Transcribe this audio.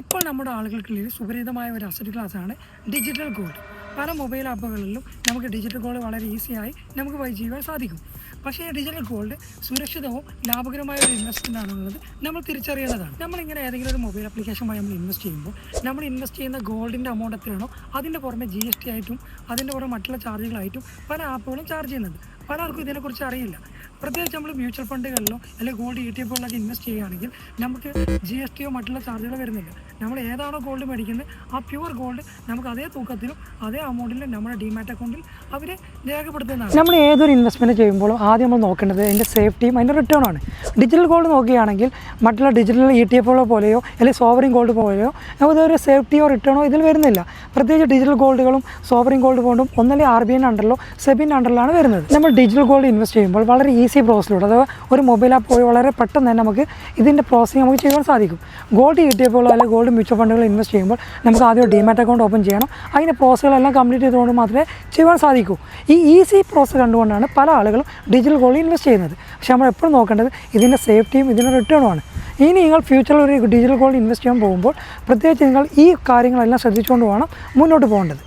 ഇപ്പോൾ നമ്മുടെ ആളുകൾക്കുള്ളിൽ സുപരിചിതമായ ഒരു അസറ്റ് ക്ലാസ്സാണ് ഡിജിറ്റൽ ഗോൾഡ്. പല മൊബൈൽ ആപ്പുകളിലും നമുക്ക് ഡിജിറ്റൽ ഗോൾഡ് വളരെ ഈസിയായി നമുക്ക് ബൈ ചെയ്യാൻ സാധിക്കും. പക്ഷേ ഡിജിറ്റൽ ഗോൾഡ് സുരക്ഷിതവും ലാഭകരമായ ഒരു ഇൻവെസ്റ്റ്മെൻ്റ് ആണെന്നുള്ളത് നമ്മൾ തിരിച്ചറിയേണ്ടതാണ്. നമ്മളിങ്ങനെ ഏതെങ്കിലും ഒരു മൊബൈൽ ആപ്ലിക്കേഷൻ വഴി നമ്മൾ ഇൻവെസ്റ്റ് ചെയ്യുമ്പോൾ നമ്മൾ ഇൻവെസ്റ്റ് ചെയ്യുന്ന ഗോൾഡിൻ്റെ എമൗണ്ട് എത്രയാണോ അതിൻ്റെ പുറമെ GST ആയിട്ടും അതിൻ്റെ പുറമെ മറ്റുള്ള ചാർജുകളായിട്ടും പല ആപ്പുകളും ചാർജ് ചെയ്യുന്നുണ്ട്. പലർക്കും ഇതിനെക്കുറിച്ച് അറിയില്ല. പ്രത്യേകിച്ച് നമ്മൾ മ്യൂച്വൽ ഫണ്ടുകളിലോ അല്ലെങ്കിൽ ഗോൾഡ് ETF-കളിലൊക്കെ ഇൻവെസ്റ്റ് ചെയ്യുകയാണെങ്കിൽ നമുക്ക് GST മറ്റുള്ള ചാർജുകളോ വരുന്നില്ല. നമ്മൾ ഏതാണോ ഗോൾഡ് മേടിക്കുന്നത് ആ പ്യുവർ ഗോൾഡ് നമുക്ക് അതേ തൂക്കത്തിലും അതേ അമൗണ്ടിലും നമ്മുടെ ഡിമാറ്റ് അക്കൗണ്ടിൽ അവർ രേഖപ്പെടുത്തുന്നതാണ്. നമ്മൾ ഏതൊരു ഇൻവെസ്റ്റ്മെൻറ്റ് ചെയ്യുമ്പോഴും ആദ്യം നമ്മൾ നോക്കേണ്ടത് അതിൻ്റെ സേഫ്റ്റിയും അതിൻ്റെ റിട്ടേൺ ആണ്. ഡിജിറ്റൽ ഗോൾഡ് നോക്കുകയാണെങ്കിൽ മറ്റുള്ള ഡിജിറ്റൽ ETF-കളോ പോലെയോ അല്ലെങ്കിൽ സോവറിൻ ഗോൾഡ് പോലെയോ നമുക്കൊരു സേഫ്റ്റിയോ റിട്ടേണോ ഇതിൽ വരുന്നില്ല. പ്രത്യേകിച്ച് ഡിജിറ്റൽ ഗോൾഡുകളും സോവറിൻ ഗോൾഡ് ബോണ്ടും ഒന്നല്ലേ RBI അണ്ടറിലോ സെബിൻ്റെ അണ്ടറിലാണ് വരുന്നത്. നമ്മൾ ഡിജിറ്റൽ ഗോൾഡ് ഇൻവെസ്റ്റ് ചെയ്യുമ്പോൾ വളരെ ഈസി പ്രോസസ്സിലൂടെ അഥവാ ഒരു മൊബൈൽ ആപ്പ് പോയി വളരെ പെട്ടെന്ന് തന്നെ നമുക്ക് ഇതിൻ്റെ പ്രോസസ്സിങ് നമുക്ക് ചെയ്യാൻ സാധിക്കും. ഗോൾഡ് ETF-കളോ അല്ലെങ്കിൽ ഗോൾഡ് മ്യൂച്വൽ ഫണ്ടുകൾ ഇൻവെസ്റ്റ് ചെയ്യുമ്പോൾ നമുക്ക് ആദ്യം ഡിമാറ്റ് അക്കൗണ്ട് ഓപ്പൺ ചെയ്യണം. അതിൻ്റെ പ്രോസസ്സുകളെല്ലാം കംപ്ലീറ്റ് ചെയ്തുകൊണ്ട് മാത്രമേ ചെയ്യാൻ സാധിക്കൂ. ഈ ഈസി പ്രോസസ്സ് കണ്ടുകൊണ്ടാണ് പല ആളുകളും ഡിജിറ്റൽ ഗോൾഡ് ഇൻവെസ്റ്റ് ചെയ്യുന്നത്. പക്ഷേ നമ്മൾ എപ്പോഴും നോക്കേണ്ടത് ഇതിൻ്റെ സേഫ്റ്റിയും ഇതിൻ്റെ റിട്ടേണുമാണ്. ഇനി നിങ്ങൾ ഫ്യൂച്ചറിൽ ഒരു ഡിജിറ്റൽ ഗോൾഡ് ഇൻവെസ്റ്റ് ചെയ്യാൻ പോകുമ്പോൾ പ്രത്യേകിച്ച് നിങ്ങൾ ഈ കാര്യങ്ങളെല്ലാം ശ്രദ്ധിച്ചുകൊണ്ട് വേണം മുന്നോട്ട് പോകേണ്ടത്.